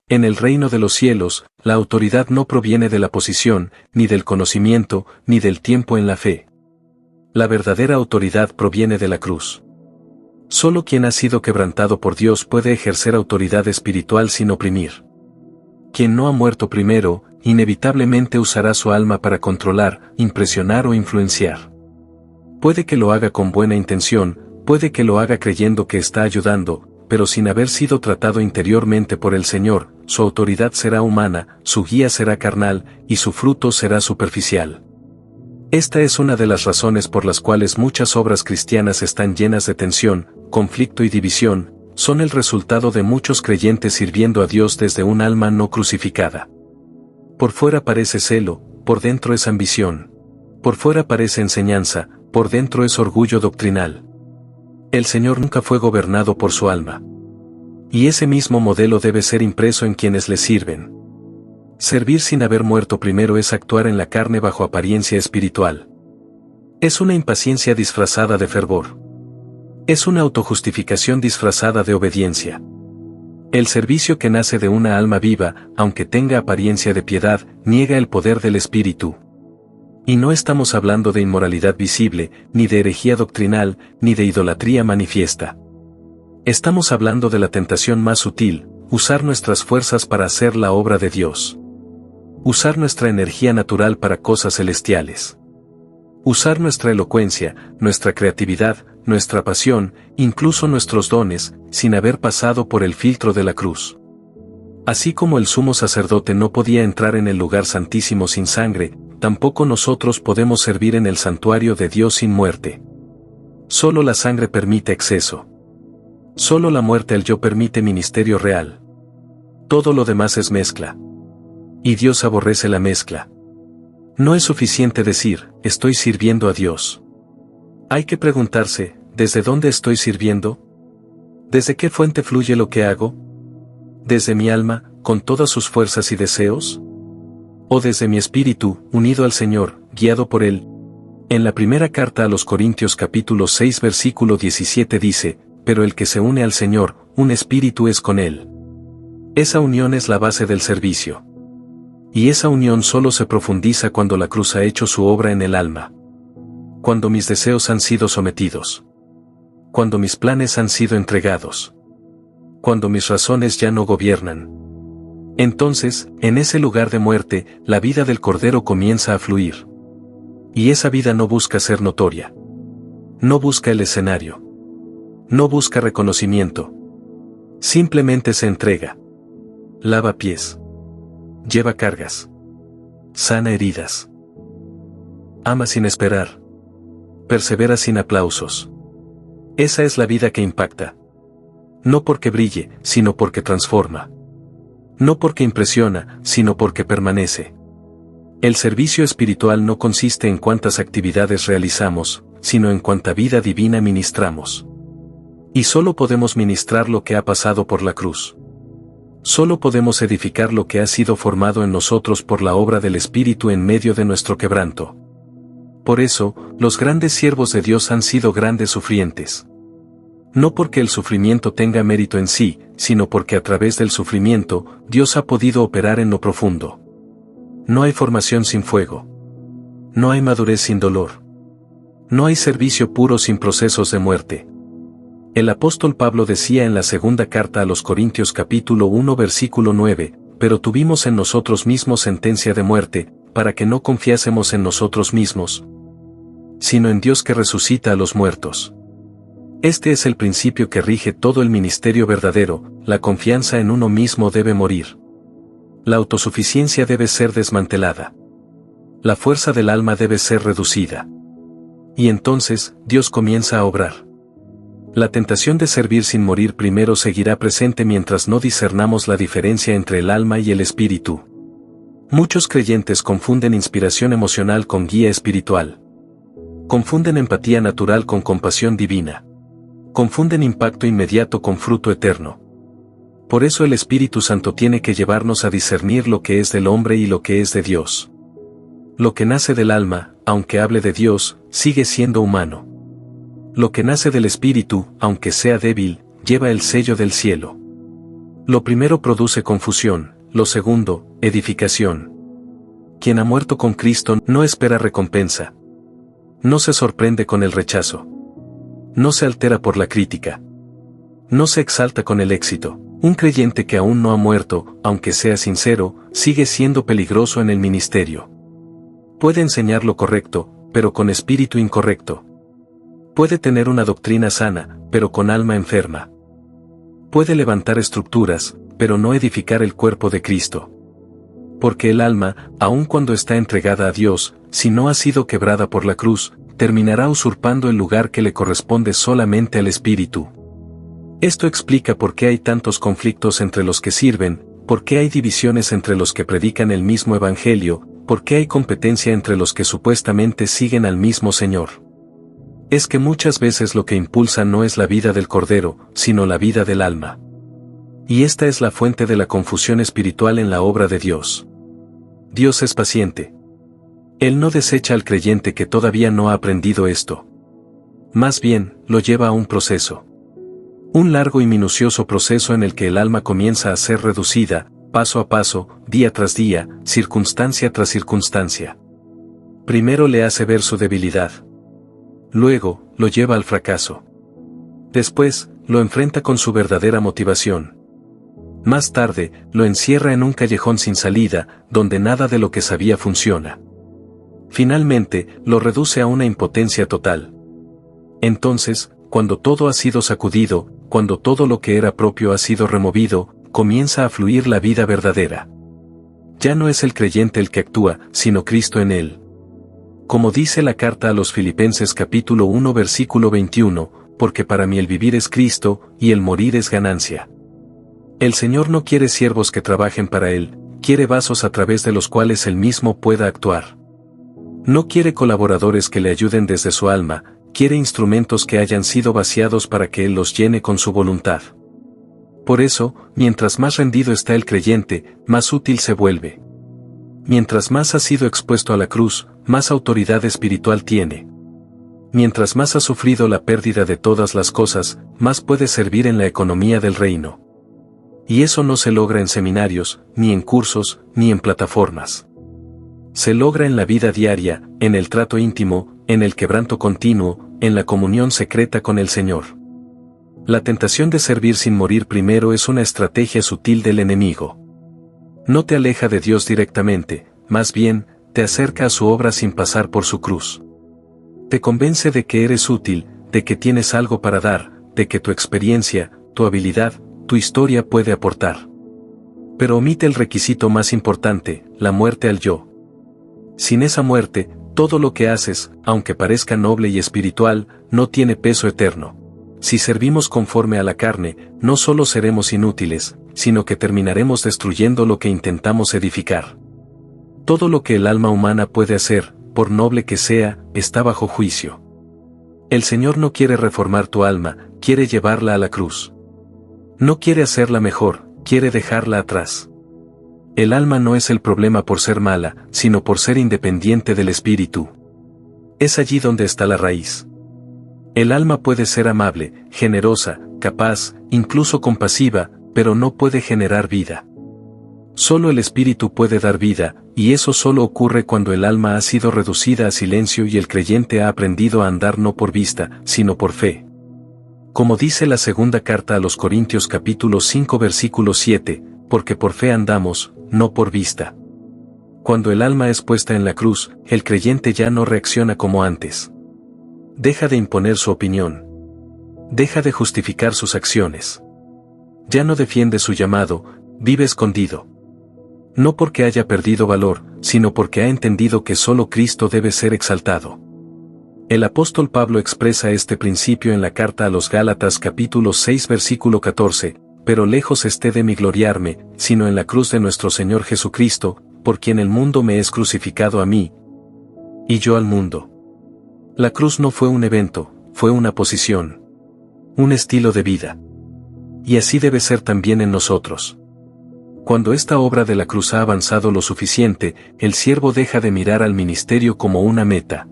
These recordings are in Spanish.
En el reino de los cielos, la autoridad no proviene de la posición, ni del conocimiento, ni del tiempo en la fe. La verdadera autoridad proviene de la cruz. Solo quien ha sido quebrantado por Dios puede ejercer autoridad espiritual sin oprimir. Quien no ha muerto primero, inevitablemente usará su alma para controlar, impresionar o influenciar. Puede que lo haga con buena intención, puede que lo haga creyendo que está ayudando, pero sin haber sido tratado interiormente por el Señor, su autoridad será humana, su guía será carnal, y su fruto será superficial. Esta es una de las razones por las cuales muchas obras cristianas están llenas de tensión, conflicto y división, son el resultado de muchos creyentes sirviendo a Dios desde un alma no crucificada. Por fuera parece celo, por dentro es ambición. Por fuera parece enseñanza, por dentro es orgullo doctrinal. El Señor nunca fue gobernado por su alma. Y ese mismo modelo debe ser impreso en quienes le sirven. Servir sin haber muerto primero es actuar en la carne bajo apariencia espiritual. Es una impaciencia disfrazada de fervor. Es una autojustificación disfrazada de obediencia. El servicio que nace de una alma viva, aunque tenga apariencia de piedad, niega el poder del Espíritu. Y no estamos hablando de inmoralidad visible, ni de herejía doctrinal, ni de idolatría manifiesta. Estamos hablando de la tentación más sutil, usar nuestras fuerzas para hacer la obra de Dios. Usar nuestra energía natural para cosas celestiales. Usar nuestra elocuencia, nuestra creatividad, nuestra pasión, incluso nuestros dones, sin haber pasado por el filtro de la cruz. Así como el sumo sacerdote no podía entrar en el lugar santísimo sin sangre, tampoco nosotros podemos servir en el santuario de Dios sin muerte. Solo la sangre permite exceso. Solo la muerte al yo permite ministerio real. Todo lo demás es mezcla. Y Dios aborrece la mezcla. No es suficiente decir, estoy sirviendo a Dios. Hay que preguntarse, ¿desde dónde estoy sirviendo? ¿Desde qué fuente fluye lo que hago? ¿Desde mi alma, con todas sus fuerzas y deseos? ¿O desde mi espíritu, unido al Señor, guiado por Él? En la primera carta a los Corintios capítulo 6 versículo 17 dice, pero el que se une al Señor, un espíritu es con Él. Esa unión es la base del servicio. Y esa unión solo se profundiza cuando la cruz ha hecho su obra en el alma. Cuando mis deseos han sido sometidos. Cuando mis planes han sido entregados. Cuando mis razones ya no gobiernan. Entonces, en ese lugar de muerte, la vida del Cordero comienza a fluir. Y esa vida no busca ser notoria. No busca el escenario. No busca reconocimiento. Simplemente se entrega. Lava pies. Lleva cargas. Sana heridas. Ama sin esperar. Persevera sin aplausos. Esa es la vida que impacta. No porque brille, sino porque transforma. No porque impresiona, sino porque permanece. El servicio espiritual no consiste en cuántas actividades realizamos, sino en cuánta vida divina ministramos. Y solo podemos ministrar lo que ha pasado por la cruz. Solo podemos edificar lo que ha sido formado en nosotros por la obra del Espíritu en medio de nuestro quebranto. Por eso, los grandes siervos de Dios han sido grandes sufrientes. No porque el sufrimiento tenga mérito en sí, sino porque a través del sufrimiento, Dios ha podido operar en lo profundo. No hay formación sin fuego. No hay madurez sin dolor. No hay servicio puro sin procesos de muerte. El apóstol Pablo decía en la segunda carta a los Corintios capítulo 1 versículo 9, pero tuvimos en nosotros mismos sentencia de muerte, para que no confiásemos en nosotros mismos, sino en Dios que resucita a los muertos. Este es el principio que rige todo el ministerio verdadero, la confianza en uno mismo debe morir. La autosuficiencia debe ser desmantelada. La fuerza del alma debe ser reducida. Y entonces, Dios comienza a obrar. La tentación de servir sin morir primero seguirá presente mientras no discernamos la diferencia entre el alma y el espíritu. Muchos creyentes confunden inspiración emocional con guía espiritual. Confunden empatía natural con compasión divina. Confunden impacto inmediato con fruto eterno. Por eso el Espíritu Santo tiene que llevarnos a discernir lo que es del hombre y lo que es de Dios. Lo que nace del alma, aunque hable de Dios, sigue siendo humano. Lo que nace del Espíritu, aunque sea débil, lleva el sello del cielo. Lo primero produce confusión, lo segundo, edificación. Quien ha muerto con Cristo no espera recompensa. No se sorprende con el rechazo. No se altera por la crítica. No se exalta con el éxito. Un creyente que aún no ha muerto, aunque sea sincero, sigue siendo peligroso en el ministerio. Puede enseñar lo correcto, pero con espíritu incorrecto. Puede tener una doctrina sana, pero con alma enferma. Puede levantar estructuras, pero no edificar el cuerpo de Cristo. Porque el alma, aun cuando está entregada a Dios, si no ha sido quebrada por la cruz, terminará usurpando el lugar que le corresponde solamente al espíritu. Esto explica por qué hay tantos conflictos entre los que sirven, por qué hay divisiones entre los que predican el mismo evangelio, por qué hay competencia entre los que supuestamente siguen al mismo Señor. Es que muchas veces lo que impulsa no es la vida del Cordero, sino la vida del alma. Y esta es la fuente de la confusión espiritual en la obra de Dios. Dios es paciente. Él no desecha al creyente que todavía no ha aprendido esto. Más bien, lo lleva a un proceso. Un largo y minucioso proceso en el que el alma comienza a ser reducida, paso a paso, día tras día, circunstancia tras circunstancia. Primero le hace ver su debilidad. Luego, lo lleva al fracaso. Después, lo enfrenta con su verdadera motivación. Más tarde, lo encierra en un callejón sin salida, donde nada de lo que sabía funciona. Finalmente, lo reduce a una impotencia total. Entonces, cuando todo ha sido sacudido, cuando todo lo que era propio ha sido removido, comienza a fluir la vida verdadera. Ya no es el creyente el que actúa, sino Cristo en él. Como dice la carta a los Filipenses capítulo 1 versículo 21, porque para mí el vivir es Cristo, y el morir es ganancia. El Señor no quiere siervos que trabajen para Él, quiere vasos a través de los cuales Él mismo pueda actuar. No quiere colaboradores que le ayuden desde su alma, quiere instrumentos que hayan sido vaciados para que Él los llene con su voluntad. Por eso, mientras más rendido está el creyente, más útil se vuelve. Mientras más ha sido expuesto a la cruz, más autoridad espiritual tiene. Mientras más ha sufrido la pérdida de todas las cosas, más puede servir en la economía del reino. Y eso no se logra en seminarios, ni en cursos, ni en plataformas. Se logra en la vida diaria, en el trato íntimo, en el quebranto continuo, en la comunión secreta con el Señor. La tentación de servir sin morir primero es una estrategia sutil del enemigo. No te aleja de Dios directamente, más bien, te acerca a su obra sin pasar por su cruz. Te convence de que eres útil, de que tienes algo para dar, de que tu experiencia, tu habilidad, tu historia puede aportar. Pero omite el requisito más importante, la muerte al yo. Sin esa muerte, todo lo que haces, aunque parezca noble y espiritual, no tiene peso eterno. Si servimos conforme a la carne, no solo seremos inútiles, sino que terminaremos destruyendo lo que intentamos edificar. Todo lo que el alma humana puede hacer, por noble que sea, está bajo juicio. El Señor no quiere reformar tu alma, quiere llevarla a la cruz. No quiere hacerla mejor, quiere dejarla atrás. El alma no es el problema por ser mala, sino por ser independiente del espíritu. Es allí donde está la raíz. El alma puede ser amable, generosa, capaz, incluso compasiva, pero no puede generar vida. Solo el espíritu puede dar vida, y eso solo ocurre cuando el alma ha sido reducida a silencio y el creyente ha aprendido a andar no por vista, sino por fe. Como dice la segunda carta a los Corintios capítulo 5 versículo 7, porque por fe andamos, no por vista. Cuando el alma es puesta en la cruz, el creyente ya no reacciona como antes. Deja de imponer su opinión. Deja de justificar sus acciones. Ya no defiende su llamado, vive escondido. No porque haya perdido valor, sino porque ha entendido que solo Cristo debe ser exaltado. El apóstol Pablo expresa este principio en la carta a los Gálatas capítulo 6 versículo 14, pero lejos esté de mí gloriarme, sino en la cruz de nuestro Señor Jesucristo, por quien el mundo me es crucificado a mí, y yo al mundo. La cruz no fue un evento, fue una posición. Un estilo de vida. Y así debe ser también en nosotros. Cuando esta obra de la cruz ha avanzado lo suficiente, el siervo deja de mirar al ministerio como una meta.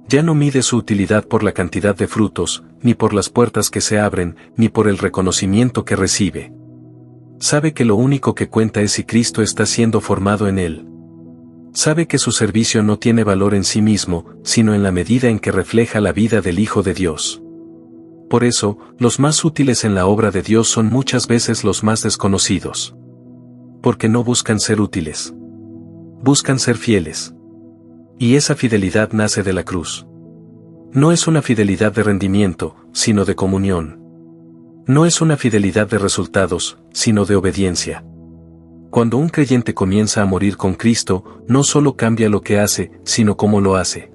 Ya no mide su utilidad por la cantidad de frutos, ni por las puertas que se abren, ni por el reconocimiento que recibe. Sabe que lo único que cuenta es si Cristo está siendo formado en él. Sabe que su servicio no tiene valor en sí mismo, sino en la medida en que refleja la vida del Hijo de Dios. Por eso, los más útiles en la obra de Dios son muchas veces los más desconocidos. Porque no buscan ser útiles. Buscan ser fieles. Y esa fidelidad nace de la cruz. No es una fidelidad de rendimiento, sino de comunión. No es una fidelidad de resultados, sino de obediencia. Cuando un creyente comienza a morir con Cristo, no solo cambia lo que hace, sino cómo lo hace.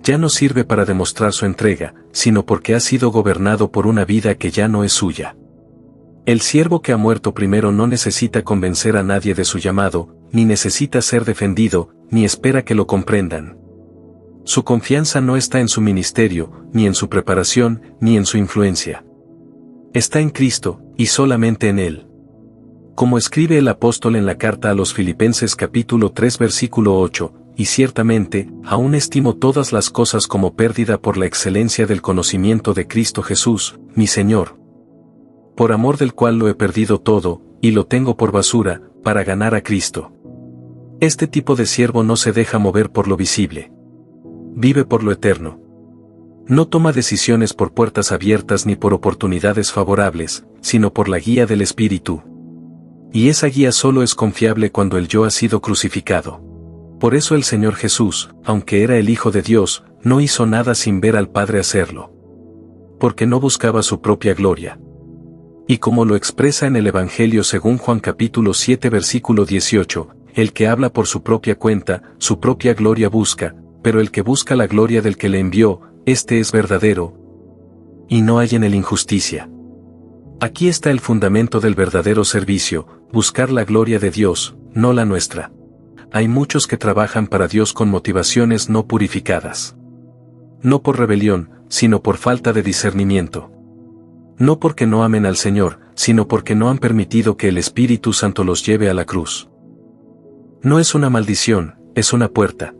Ya no sirve para demostrar su entrega, sino porque ha sido gobernado por una vida que ya no es suya. El siervo que ha muerto primero no necesita convencer a nadie de su llamado, ni necesita ser defendido, ni espera que lo comprendan. Su confianza no está en su ministerio, ni en su preparación, ni en su influencia. Está en Cristo, y solamente en Él. Como escribe el apóstol en la carta a los Filipenses capítulo 3 versículo 8, y ciertamente, aún estimo todas las cosas como pérdida por la excelencia del conocimiento de Cristo Jesús, mi Señor. Por amor del cual lo he perdido todo, y lo tengo por basura, para ganar a Cristo. Este tipo de siervo no se deja mover por lo visible. Vive por lo eterno. No toma decisiones por puertas abiertas ni por oportunidades favorables, sino por la guía del Espíritu. Y esa guía solo es confiable cuando el yo ha sido crucificado. Por eso el Señor Jesús, aunque era el Hijo de Dios, no hizo nada sin ver al Padre hacerlo. Porque no buscaba su propia gloria. Y como lo expresa en el Evangelio según Juan capítulo 7 versículo 18, el que habla por su propia cuenta, su propia gloria busca, pero el que busca la gloria del que le envió, este es verdadero, y no hay en él injusticia. Aquí está el fundamento del verdadero servicio, buscar la gloria de Dios, no la nuestra. Hay muchos que trabajan para Dios con motivaciones no purificadas. No por rebelión, sino por falta de discernimiento. No porque no amen al Señor, sino porque no han permitido que el Espíritu Santo los lleve a la cruz. No es una maldición, es una puerta.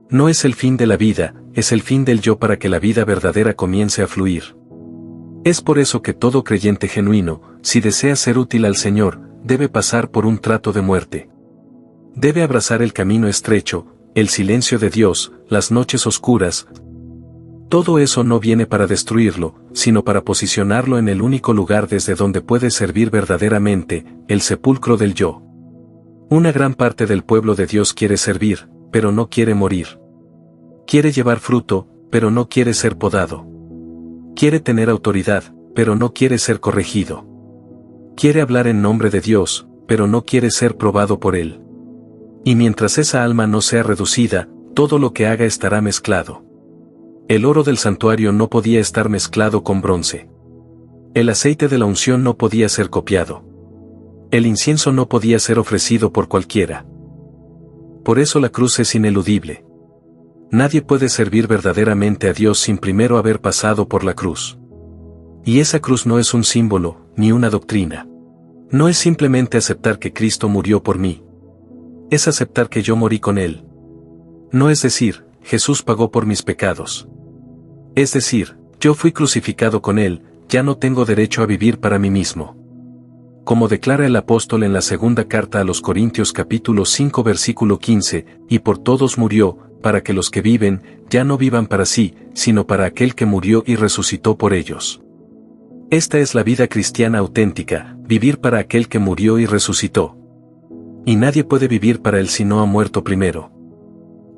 No es el fin de la vida, es el fin del yo para que la vida verdadera comience a fluir. Es por eso que todo creyente genuino, si desea ser útil al Señor, debe pasar por un trato de muerte. Debe abrazar el camino estrecho, el silencio de Dios, las noches oscuras. Todo eso no viene para destruirlo, sino para posicionarlo en el único lugar desde donde puede servir verdaderamente, el sepulcro del yo. Una gran parte del pueblo de Dios quiere servir, pero no quiere morir. Quiere llevar fruto, pero no quiere ser podado. Quiere tener autoridad, pero no quiere ser corregido. Quiere hablar en nombre de Dios, pero no quiere ser probado por él. Y mientras esa alma no sea reducida, todo lo que haga estará mezclado. El oro del santuario no podía estar mezclado con bronce. El aceite de la unción no podía ser copiado. El incienso no podía ser ofrecido por cualquiera. Por eso la cruz es ineludible. Nadie puede servir verdaderamente a Dios sin primero haber pasado por la cruz. Y esa cruz no es un símbolo, ni una doctrina. No es simplemente aceptar que Cristo murió por mí. Es aceptar que yo morí con Él. No es decir, Jesús pagó por mis pecados. Es decir, yo fui crucificado con Él, ya no tengo derecho a vivir para mí mismo. Como declara el apóstol en la segunda carta a los Corintios capítulo 5 versículo 15, y por todos murió, para que los que viven, ya no vivan para sí, sino para aquel que murió y resucitó por ellos. Esta es la vida cristiana auténtica, vivir para aquel que murió y resucitó. Y nadie puede vivir para él si no ha muerto primero.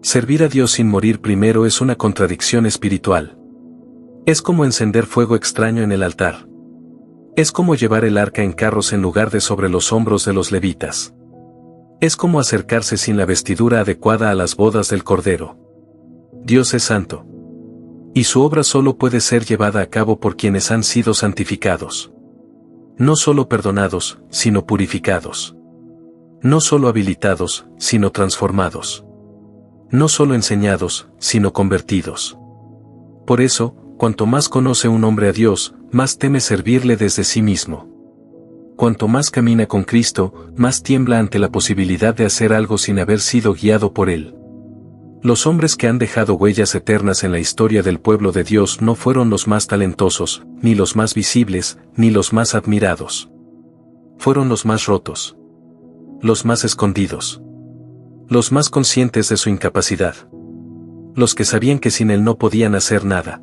Servir a Dios sin morir primero es una contradicción espiritual. Es como encender fuego extraño en el altar. Es como llevar el arca en carros en lugar de sobre los hombros de los levitas. Es como acercarse sin la vestidura adecuada a las bodas del Cordero. Dios es santo. Y su obra solo puede ser llevada a cabo por quienes han sido santificados. No solo perdonados, sino purificados. No solo habilitados, sino transformados. No solo enseñados, sino convertidos. Por eso, cuanto más conoce un hombre a Dios, más teme servirle desde sí mismo. Cuanto más camina con Cristo, más tiembla ante la posibilidad de hacer algo sin haber sido guiado por Él. Los hombres que han dejado huellas eternas en la historia del pueblo de Dios no fueron los más talentosos, ni los más visibles, ni los más admirados. fueron los más rotos, los más escondidos, los más conscientes de su incapacidad, los que sabían que sin él no podían hacer nada.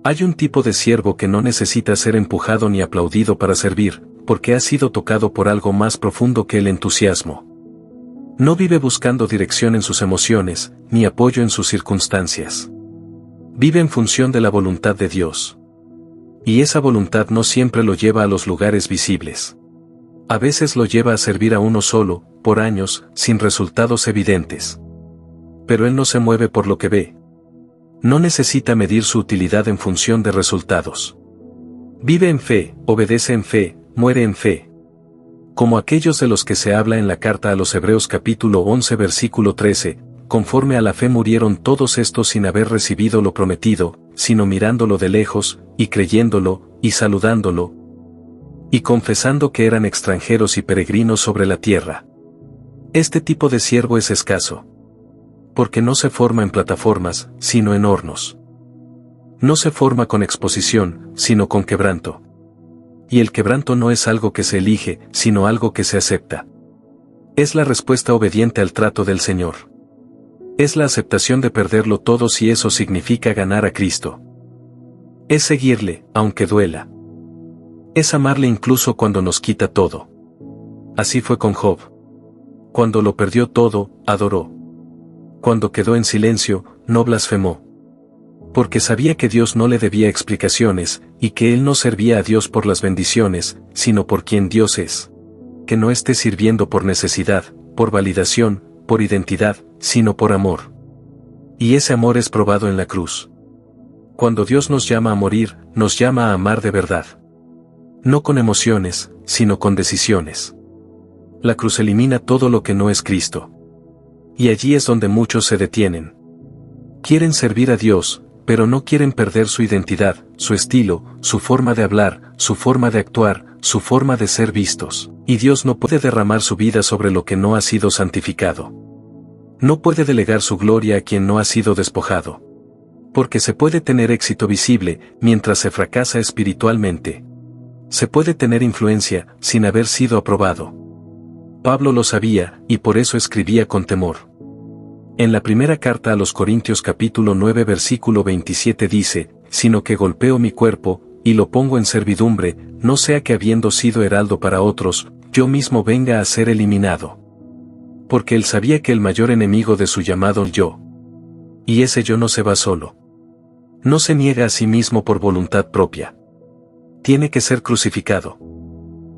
Hay un tipo de siervo que no necesita ser empujado ni aplaudido para servir, porque ha sido tocado por algo más profundo que el entusiasmo. No vive buscando dirección en sus emociones, ni apoyo en sus circunstancias. Vive en función de la voluntad de Dios. Y esa voluntad no siempre lo lleva a los lugares visibles. A veces lo lleva a servir a uno solo, por años, sin resultados evidentes. Pero él no se mueve por lo que ve. No necesita medir su utilidad en función de resultados. Vive en fe, obedece en fe, muere en fe. Como aquellos de los que se habla en la carta a los Hebreos capítulo 11 versículo 13, conforme a la fe murieron todos estos sin haber recibido lo prometido, sino mirándolo de lejos, y creyéndolo, y saludándolo, y confesando que eran extranjeros y peregrinos sobre la tierra. Este tipo de siervo es escaso, porque no se forma en plataformas, sino en hornos. No se forma con exposición, sino con quebranto. Y el quebranto no es algo que se elige, sino algo que se acepta. Es la respuesta obediente al trato del Señor. Es la aceptación de perderlo todo si eso significa ganar a Cristo. Es seguirle, aunque duela. Es amarle incluso cuando nos quita todo. Así fue con Job. Cuando lo perdió todo, adoró. Cuando quedó en silencio, no blasfemó. Porque sabía que Dios no le debía explicaciones, y que él no servía a Dios por las bendiciones, sino por quien Dios es. Que no esté sirviendo por necesidad, por validación, por identidad, sino por amor. Y ese amor es probado en la cruz. Cuando Dios nos llama a morir, nos llama a amar de verdad. No con emociones, sino con decisiones. La cruz elimina todo lo que no es Cristo. Y allí es donde muchos se detienen. Quieren servir a Dios, pero no quieren perder su identidad, su estilo, su forma de hablar, su forma de actuar, su forma de ser vistos. Y Dios no puede derramar su vida sobre lo que no ha sido santificado. No puede delegar su gloria a quien no ha sido despojado. Porque se puede tener éxito visible, mientras se fracasa espiritualmente. Se puede tener influencia, sin haber sido aprobado. Pablo lo sabía, y por eso escribía con temor. En la primera carta a los Corintios capítulo 9 versículo 27 dice, sino que golpeo mi cuerpo, y lo pongo en servidumbre, no sea que habiendo sido heraldo para otros, yo mismo venga a ser eliminado. Porque él sabía que el mayor enemigo de su llamado yo. Y ese yo no se va solo. No se niega a sí mismo por voluntad propia. Tiene que ser crucificado.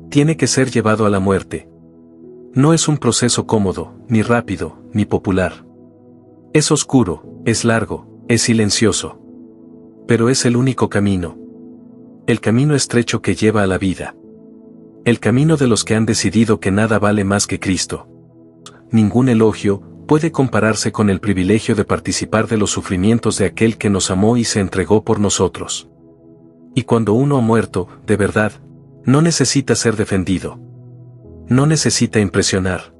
Tiene que ser llevado a la muerte. No es un proceso cómodo, ni rápido, ni popular. Es oscuro, es largo, es silencioso. Pero es el único camino. El camino estrecho que lleva a la vida. El camino de los que han decidido que nada vale más que Cristo. Ningún elogio puede compararse con el privilegio de participar de los sufrimientos de aquel que nos amó y se entregó por nosotros. Y cuando uno ha muerto, de verdad, no necesita ser defendido. No necesita impresionar.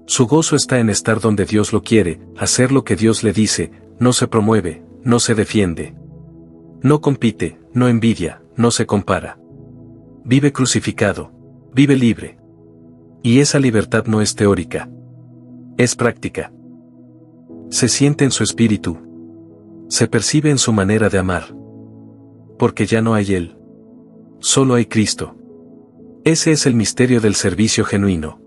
Su gozo está en estar donde Dios lo quiere, hacer lo que Dios le dice, no se promueve, no se defiende. No compite, no envidia, no se compara. Vive crucificado, vive libre. Y esa libertad no es teórica. Es práctica. Se siente en su espíritu. Se percibe en su manera de amar. Porque ya no hay Él. Solo hay Cristo. Ese es el misterio del servicio genuino.